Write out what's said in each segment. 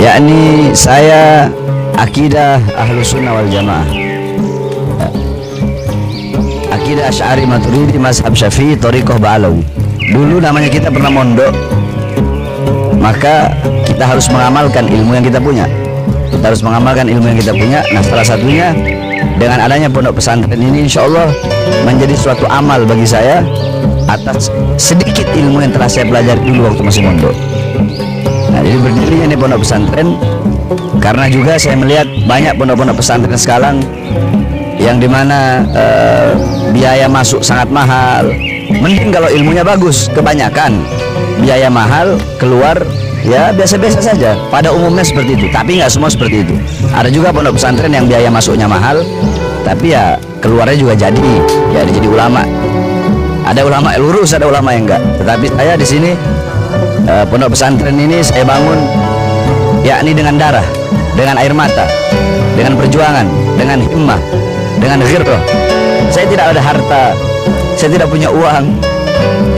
yakni saya akidah Ahlus Sunnah wal Jamaah, akidah Asy'ari Maturidi, mazhab Syafi'i, thariqah Ba'alawi. Dulu namanya kita pernah mondok, maka kita harus mengamalkan ilmu yang kita punya. Kita harus mengamalkan ilmu yang kita punya. Nah, salah satunya dengan adanya pondok pesantren ini, insya Allah menjadi suatu amal bagi saya atas sedikit ilmu yang telah saya pelajari dulu waktu masih mondok. Nah, jadi berdirinya ini pondok pesantren karena juga saya melihat banyak pondok-pondok pesantren sekarang yang dimana biaya masuk sangat mahal. Mending kalau ilmunya bagus, kebanyakan biaya mahal, keluar ya biasa-biasa saja. Pada umumnya seperti itu, tapi nggak semua seperti itu. Ada juga pondok pesantren yang biaya masuknya mahal, tapi ya keluarnya juga jadi ulama. Ada ulama lurus, ada ulama yang enggak. Tetapi saya di sini pondok pesantren ini saya bangun yakni dengan darah, dengan air mata, dengan perjuangan, dengan himmah, dengan ghirrah. Saya tidak ada harta, saya tidak punya uang.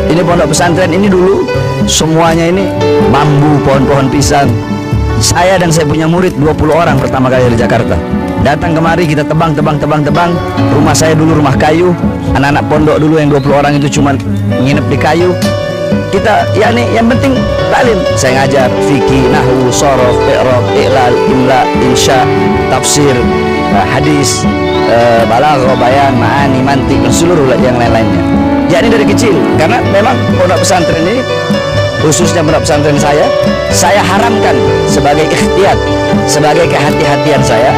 Ini pondok pesantren ini dulu semuanya ini bambu, pohon-pohon pisang. Saya dan saya punya murid 20 orang pertama kali dari Jakarta datang kemari, kita tebang. Rumah saya dulu rumah kayu, anak-anak pondok dulu yang 20 orang itu cuma nginep di kayu. Kita yakni yang penting taklim. Saya ngajar fikih, nahwu, shorof, i'rab, i'lal, imla, insya, tafsir, hadis, balaghah, bayan, ma'ani, mantik, dan seluruh yang lain-lainnya. Yakni dari kecil, karena memang pondok pesantren ini, khususnya pondok pesantren saya haramkan sebagai ikhtiyat, sebagai kehati-hatian saya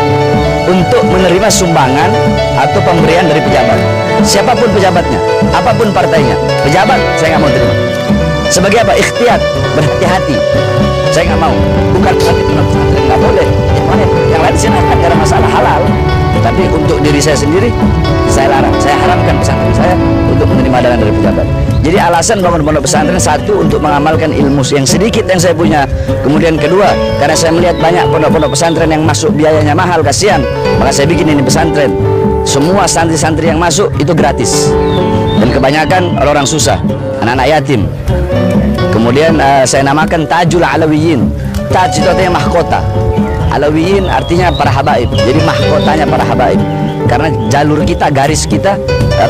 untuk menerima sumbangan atau pemberian dari pejabat. Siapapun pejabatnya, apapun partainya, pejabat saya nggak mau terima. Sebagai apa? Ikhtiyat, berhati-hati. Saya nggak mau. Bukan berarti pondok pesantren nggak boleh. Yang lain silakan, karena masalah halal. Tapi untuk diri saya sendiri, saya larang. Saya haramkan pesantren saya untuk menerima dana dari pejabat. Jadi alasan bangun pondok pesantren, satu, untuk mengamalkan ilmu yang sedikit yang saya punya. Kemudian kedua, karena saya melihat banyak pondok-pondok pesantren yang masuk biayanya mahal, kasihan. Maka saya bikin ini pesantren. Semua santri-santri yang masuk itu gratis. Dan kebanyakan orang-orang susah, anak-anak yatim. Kemudian saya namakan Tajul Alawiyin. Taj itu artinya mahkota. Alawiyin artinya para habaib. Jadi mahkotanya para habaib. Karena jalur kita, garis kita,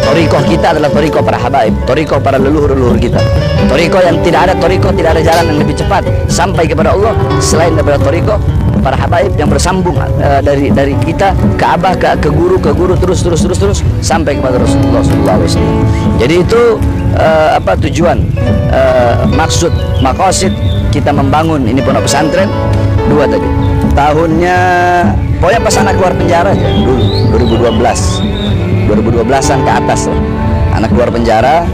thariqah kita adalah thariqah para habaib, thariqah para leluhur-leluhur kita. Thariqah yang tidak ada thariqah, tidak ada jalan yang lebih cepat sampai kepada Allah selain daripada thariqah para habaib yang bersambung dari kita ke abah, ke guru terus sampai kepada Rasulullah SAW. Jadi itu tujuan, maksud, maqasid kita membangun ini pondok pesantren dua tadi. Tahunnya pokoknya pas anak keluar penjara aja dulu, 2012-an ke atas lah. Anak keluar penjara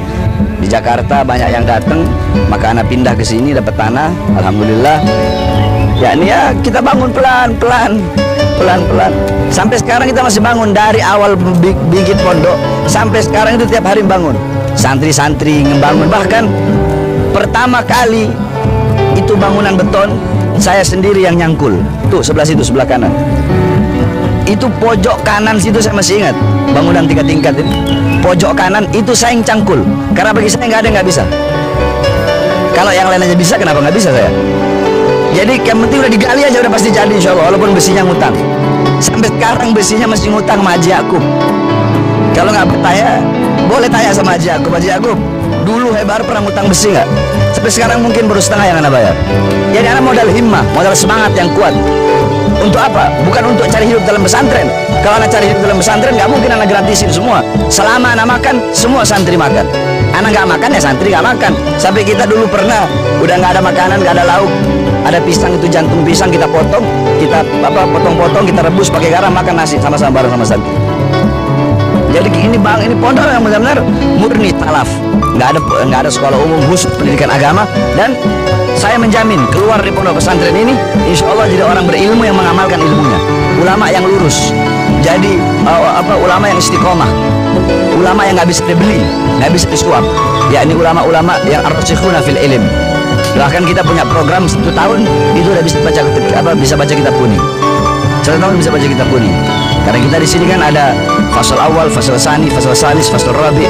di Jakarta banyak yang datang, maka anak pindah ke sini dapat tanah, alhamdulillah. Yakni ya kita bangun pelan-pelan. Sampai sekarang kita masih bangun, dari awal bikin pondok sampai sekarang itu tiap hari bangun. Santri-santri ngebangun, bahkan pertama kali itu bangunan beton saya sendiri yang nyangkul. Tuh sebelah situ, sebelah kanan. Itu pojok kanan situ saya masih ingat. Bangunan 3 tingkat ini. Pojok kanan itu saya yang cangkul. Karena bagi saya nggak ada yang nggak bisa. Kalau yang lain aja bisa, kenapa nggak bisa saya? Jadi yang penting udah digali aja, udah pasti jadi insya Allah. Walaupun besinya ngutang. Sampai sekarang besinya masih ngutang sama Haji Yakub. Kalau nggak percaya, boleh tanya sama Haji Yakub. Haji Yakub, dulu Hebar pernah ngutang besi nggak? Sampai sekarang mungkin baru setengah yang anak bayar. Jadi anak modal himmah, modal semangat yang kuat. Untuk apa? Bukan untuk cari hidup dalam pesantren. Kalau anak cari hidup dalam pesantren, nggak mungkin anak gratisin semua. Selama anak makan, semua santri makan. Anak nggak makan ya santri nggak makan. Sampai kita dulu pernah udah nggak ada makanan, nggak ada lauk, ada pisang, itu jantung pisang kita potong, kita potong-potong, kita rebus pakai garam, makan nasi sama-sama bareng sama santri. Jadi ini ini pondok yang benar-benar murni talaf, nggak ada sekolah umum khusus pendidikan agama. Dan saya menjamin keluar dari pondok pesantren ini, insya Allah jadi orang berilmu yang mengamalkan ilmunya, ulama yang lurus, jadi ulama yang istiqomah, ulama yang nggak bisa dibeli, nggak bisa disuap, yakni ulama-ulama yang ar-rasikhuna fil ilm. Bahkan kita punya program 1 tahun itu udah bisa baca kitab kuning. 1 tahun bisa baca kitab kuning. Karena kita di sini kan ada fasal awal, fasal sani, fasal salis, fasal rabi.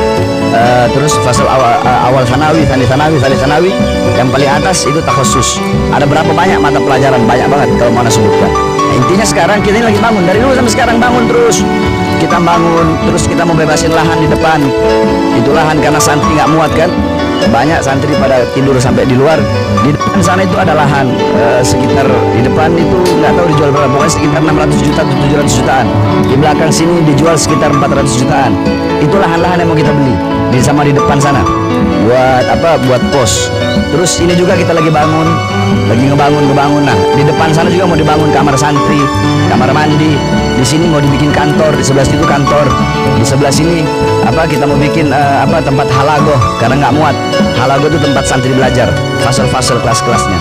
terus fasal awal sanawi, tsani sanawi, tsalits sanawi. Yang paling atas itu takhusus. Ada berapa banyak mata pelajaran, banyak banget kalau mau ana sebutkan. Nah, intinya sekarang kita ini lagi bangun, dari dulu sampai sekarang bangun terus. Kita bangun, terus kita mau bebasin lahan di depan. Itu lahan karena santri nggak muat kan. Banyak santri pada tidur sampai di luar. Di depan sana itu ada lahan sekitar, di depan itu nggak tahu dijual berapa, pokoknya sekitar 600 juta atau 700 jutaan. Di belakang sini dijual sekitar 400 jutaan. Itu lahan-lahan yang mau kita beli sama di depan sana buat apa, buat pos. Terus ini juga kita lagi bangun, lagi ngebangun. Nah, di depan sana juga mau dibangun kamar santri, kamar mandi. Di sini mau dibikin kantor, di sebelah situ kantor. Di sebelah sini apa, kita mau bikin tempat halagoh karena nggak muat. Halagoh itu tempat santri belajar, fasal-fasal kelas-kelasnya.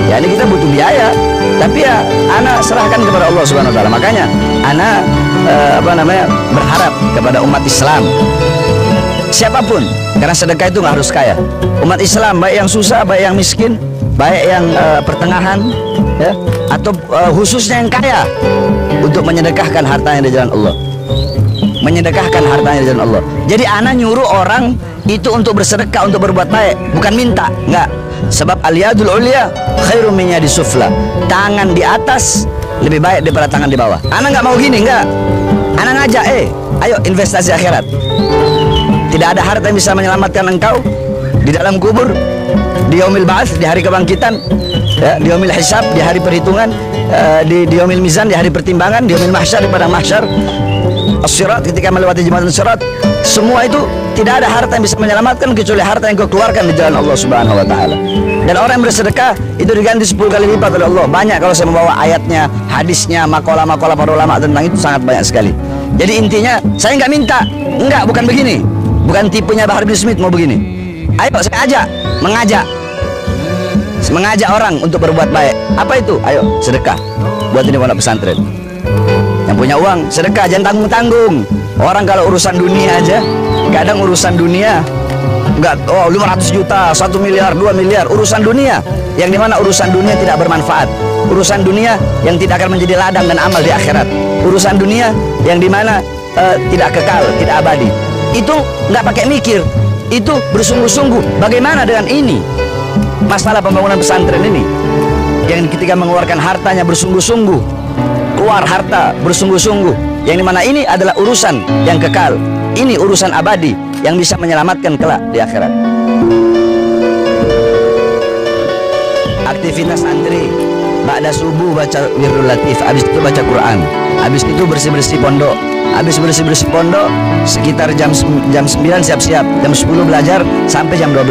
Ya ini kita butuh biaya, tapi ya ana serahkan kepada Allah Subhanahu wa taala. Makanya ana berharap kepada umat Islam, siapapun, karena sedekah itu nggak harus kaya. Umat Islam, baik yang susah, baik yang miskin, baik yang pertengahan, ya, atau khususnya yang kaya, untuk menyedekahkan hartanya di jalan Allah. Menyedekahkan hartanya di jalan Allah. Jadi ana nyuruh orang itu untuk bersedekah, untuk berbuat baik, bukan minta, enggak. Sebab al-yadul ulya khairum min yadis sufla. Tangan di atas lebih baik daripada tangan di bawah. Ana nggak mau gini, enggak. Ana ngajak, ayo investasi akhirat. Tidak ada harta yang bisa menyelamatkan engkau di dalam kubur, di yaumil ba'ats, di hari kebangkitan, ya, di yaumil hisab, di hari perhitungan, di yaumil mizan, di hari pertimbangan, di yaumil mahsyar, di padang mahsyar, as-sirat, ketika melewati jembatan sirat. Semua itu tidak ada harta yang bisa menyelamatkan kecuali harta yang kau keluarkan di jalan Allah Subhanahu wa taala. Dan orang yang bersedekah itu diganti 10 kali lipat oleh Allah. Banyak kalau saya membawa ayatnya, hadisnya, makalah-makalah para ulama tentang itu sangat banyak sekali. Jadi intinya saya nggak minta, enggak, bukan begini, bukan tipenya Bahar bin Smith mau begini. Ayo saya mengajak orang untuk berbuat baik. Apa itu? Ayo sedekah buat ini pondok pesantren. Yang punya uang sedekah, jangan tanggung-tanggung. Orang kalau urusan dunia aja, kadang urusan dunia enggak, 500 juta, 1 miliar, 2 miliar, urusan dunia yang dimana urusan dunia tidak bermanfaat, urusan dunia yang tidak akan menjadi ladang dan amal di akhirat, urusan dunia yang dimana tidak kekal, tidak abadi. Itu nggak pakai mikir, itu bersungguh-sungguh. Bagaimana dengan ini, masalah pembangunan pesantren ini, yang ketika mengeluarkan hartanya bersungguh-sungguh, keluar harta bersungguh-sungguh, yang dimana ini adalah urusan yang kekal, ini urusan abadi yang bisa menyelamatkan kelak di akhirat. Aktivitas santri, ba'da subuh baca wirdul latif, habis itu baca Quran, habis itu bersih-bersih pondok, habis bersih-bersih pondok sekitar jam 9 siap-siap, jam 10 belajar sampai jam 12.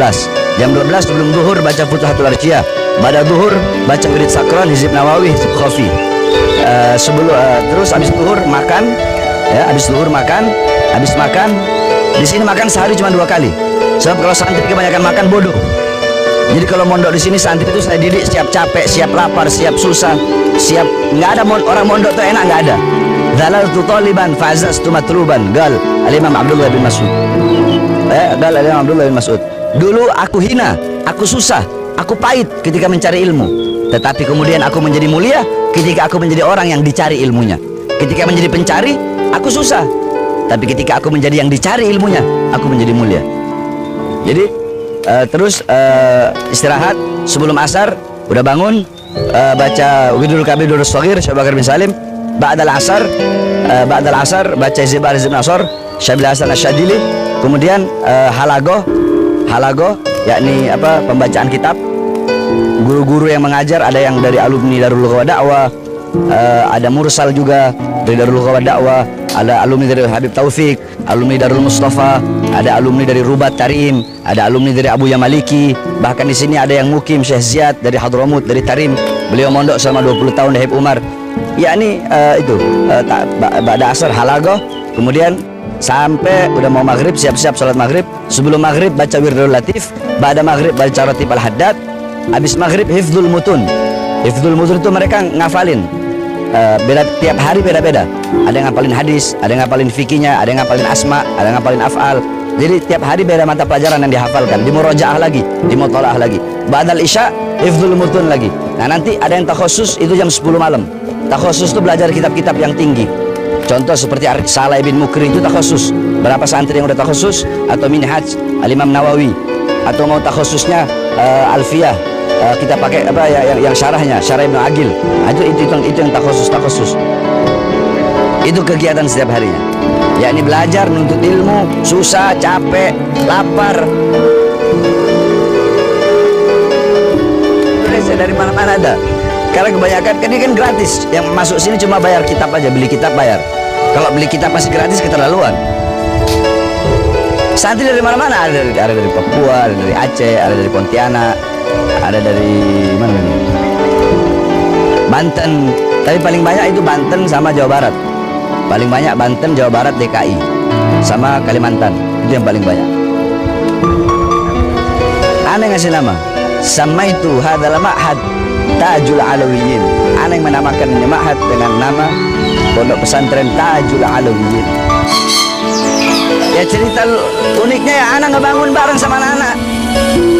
Jam 12 sebelum zuhur baca Futuhatul Arjiyah, pada zuhur baca wirid sakron, hizib nawawi, hizib khafi. Terus habis zuhur makan, ya, habis zuhur makan, habis makan di sini makan sehari cuma 2 kali. Sebab kalau santri kebanyakan makan bodoh. Jadi kalau mondok di sini santri itu saya didik siap capek, siap lapar, siap susah, siap, nggak ada orang mondok tuh enak, nggak ada. Dhalaltu taliban fa'azaztu matluban, gal Al-Imam Abdullah bin Mas'ud. Gal Al-Imam Abdullah bin Mas'ud. Dulu aku hina, aku susah, aku pahit ketika mencari ilmu. Tetapi kemudian aku menjadi mulia ketika aku menjadi orang yang dicari ilmunya. Ketika menjadi pencari, aku susah. Tapi ketika aku menjadi yang dicari ilmunya, aku menjadi mulia. Jadi terus istirahat sebelum asar, udah bangun, baca Widul Kabir Durus Shaghir Syekh Bakar bin Salim. Ba'dal asar baca Zibar Hizib Nasor Syabil Hasan Asyadili. Kemudian halagoh yakni pembacaan kitab. Guru-guru yang mengajar ada yang dari alumni Darul Lughah wa Da'wah, ada mursal juga dari Darul Lughah wa Da'wah, ada alumni dari Habib Taufik, alumni Darul Mustafa, ada alumni dari Rubat Tarim, ada alumni dari Abu Yamaliki. Bahkan di sini ada yang mukim Syekh Ziyad dari Hadramut, dari Tarim. Beliau mondok selama 20 tahun di Habib Umar. Yakni ba'da asar halagoh, kemudian sampai udah mau maghrib, siap-siap sholat maghrib. Sebelum maghrib baca wirdul latif, ba'da maghrib baca ratib al-haddad. Habis maghrib hifdzul mutun. Hifdzul mutun itu mereka ngafalin, beda, tiap hari beda-beda. Ada yang ngapalin hadis, ada yang ngapalin fikihnya, ada yang ngapalin asma, ada yang ngapalin af'al. Jadi tiap hari beda mata pelajaran yang dihafalkan, dimurajaah lagi, dimutola'ah lagi. Ba'dal isya hifdzul mutun lagi. Nah nanti ada yang takhusus itu jam 10 malam. Takhusus itu belajar kitab-kitab yang tinggi. Contoh seperti Salah bin Mukri itu takhusus berapa santri yang udah takhusus atau minhaj Al-Imam Nawawi, atau mau takhususnya Alfiyah, kita pakai apa ya, yang syarahnya Syarah Ibnu Agil. Itu yang takhusus. Itu kegiatan setiap harinya, yakni belajar, menuntut ilmu, susah, capek, lapar, dari mana-mana ada. Karena kebanyakan kan ini kan gratis, yang masuk sini cuma bayar kitab aja, beli kitab bayar. Kalau beli kitab masih gratis, keterlaluan. Santri dari mana-mana, ada dari Papua, ada dari Aceh, ada dari Pontianak, ada dari mana ini? Banten. Tapi paling banyak itu Banten sama Jawa Barat. Paling banyak Banten, Jawa Barat, DKI sama Kalimantan. Itu yang paling banyak. Aneh ngasih nama, samaitu hadzal ma'had Tajul Alawiyin. Aneh menamakan ini ma'had dengan nama Pondok Pesantren Tajul Alawiyin. Ya cerita uniknya ya, anak ngebangun bareng sama anak-anak.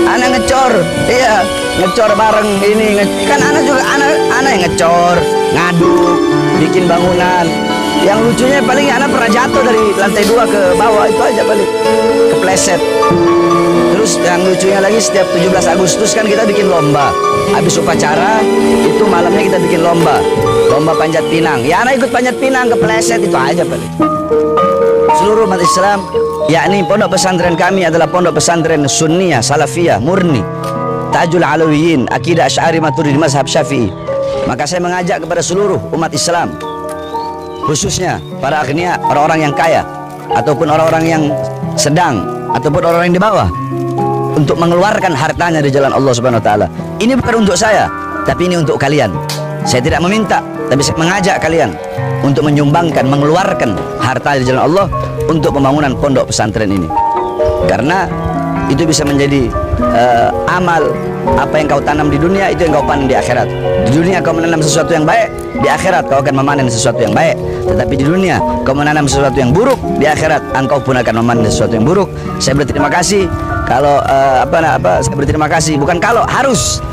Anak ngecor, iya, ngecor bareng ini. Kan anak juga anak yang ngecor, ngaduk, bikin bangunan. Yang lucunya paling anak pernah jatuh dari lantai 2 ke bawah, itu aja paling kepleset. Terus yang lucunya lagi, setiap 17 Agustus kan kita bikin lomba. Habis upacara itu malamnya kita bikin lomba panjat pinang. Ya anak ikut panjat pinang, kepleset, itu aja paling. Seluruh umat Islam, yakni pondok pesantren kami adalah pondok pesantren Sunniyah, Salafiyah, murni, Tajul Alawiyin, akidah Asy'ari Maturidi, mazhab Syafi'i. Maka saya mengajak kepada seluruh umat Islam, khususnya para agniya, orang-orang yang kaya, ataupun orang-orang yang sedang, ataupun orang-orang yang di bawah, untuk mengeluarkan hartanya di jalan Allah Subhanahu wa taala. Ini bukan untuk saya, tapi ini untuk kalian. Saya tidak meminta, tapi saya mengajak kalian untuk menyumbangkan, mengeluarkan harta di jalan Allah untuk pembangunan pondok pesantren ini. Karena itu bisa menjadi amal. Apa yang kau tanam di dunia, itu yang kau panen di akhirat. Di dunia kau menanam sesuatu yang baik, di akhirat kau akan memanen sesuatu yang baik. Tetapi di dunia kau menanam sesuatu yang buruk, di akhirat engkau pun akan memanen sesuatu yang buruk. Saya berterima kasih kalau saya berterima kasih, bukan kalau, harus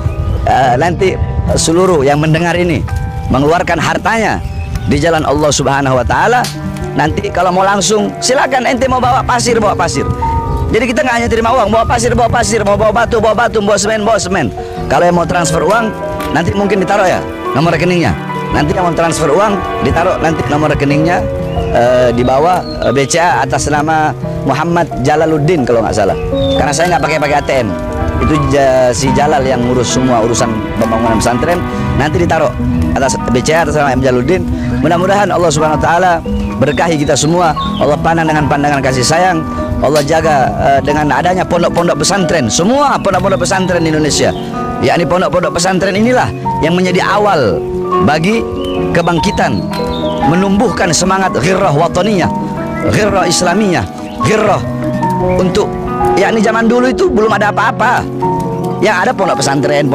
nanti seluruh yang mendengar ini mengeluarkan hartanya di jalan Allah Subhanahu wa taala. Nanti kalau mau langsung silakan, ente mau bawa pasir, bawa pasir. Jadi kita nggak hanya terima uang, bawa pasir, mau bawa batu, bawa semen. Kalau yang mau transfer uang, nanti mungkin ditaruh ya nomor rekeningnya. Nanti yang mau transfer uang ditaruh nanti nomor rekeningnya di bawah BCA atas nama Muhammad Jalaluddin kalau nggak salah. Karena saya nggak pakai ATM. Itu si Jalal yang ngurus semua urusan pembangunan pesantren. Nanti ditaruh atas BCA atas nama M Jalaluddin. Mudah-mudahan Allah Subhanahu wa taala berkahi kita semua. Allah pandang dengan pandangan kasih sayang. Allah jaga dengan adanya pondok-pondok pesantren, semua pondok-pondok pesantren di Indonesia. Yakni pondok-pondok pesantren inilah yang menjadi awal bagi kebangkitan, menumbuhkan semangat ghirrah wataniyah, ghirrah islamiyah, ghirrah untuk, yakni zaman dulu itu belum ada apa-apa. Yang ada pondok pesantren,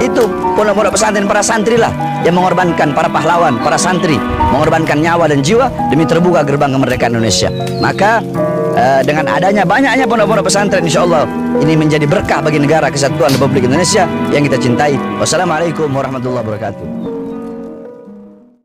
itu pondok-pondok pesantren para santri lah yang mengorbankan, para pahlawan, para santri mengorbankan nyawa dan jiwa demi terbuka gerbang kemerdekaan Indonesia. Maka dengan adanya banyaknya pondok-pondok pesantren, insya Allah ini menjadi berkah bagi negara kesatuan Republik Indonesia yang kita cintai. Wassalamualaikum warahmatullahi wabarakatuh.